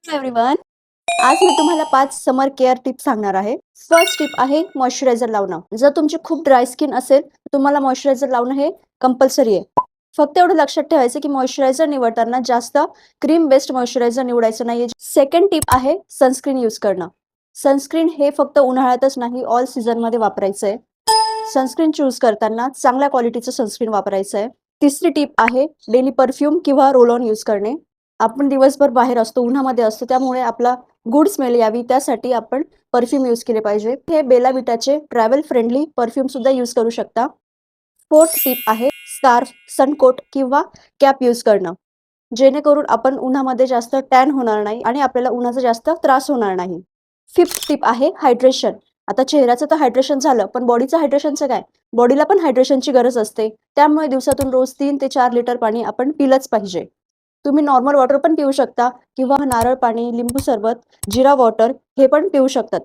Everyone, आज मी तुम्हाला 5 समर care tips सांगणार आहे. फर्स्ट टिप आहे मॉइश्चरायझर लावणं. जर तुमची खूप ड्राय स्किन असेल, तर तुम्हाला मॉइश्चरायझर लावणं हे कंपल्सरी आहे. फक्त एवढं लक्षात ठेवायचं की मॉइश्चरायझर निवडताना जास्त क्रीम बेस्ड मॉइश्चरायझर निवडायचं नाहीये. सेकंड टिप आहे सनस्क्रीन यूज करणं. सनस्क्रीन हे फक्त उन्हाळ्यातच नाही, ऑल सीझनमध्ये वापरायचं आहे. सनस्क्रीन चूज करताना चांगल्या क्वालिटीचं सनस्क्रीन वापरायचं आहे. तिसरी टिप आहे डेली परफ्यूम किंवा रोल ऑन यूज करणे. आपण दिवसभर बाहेर असतो, उन्हामध्ये असतो, त्यामुळे आपला गुड स्मेल यावी त्यासाठी आपण परफ्यूम यूज केले पाहिजे. हे बेला विटाचे ट्रॅव्हल फ्रेंडली परफ्यूम सुद्धा यूज करू शकता. फोर्थ टिप आहे स्कार्फ, सनकोट किंवा कॅप यूज करणं. जेणेकरून आपण उन्हामध्ये जास्त टॅन होणार नाही आणि आपल्याला उन्हाचा जास्त त्रास होणार नाही. फिफ्थ टिप आहे हायड्रेशन. आता चेहऱ्याचं तर हायड्रेशन झालं, पण बॉडीचं हायड्रेशनचं काय? बॉडीला पण हायड्रेशनची गरज असते. त्यामुळे दिवसातून रोज 3 ते 4 लिटर पाणी आपण पिलंच पाहिजे. तुम्ही नॉर्मल वॉटर पण पिऊ शकता किंवा नारळ पाणी, लिंबू सरबत, जिरा वॉटर हे पण पिऊ शकतात.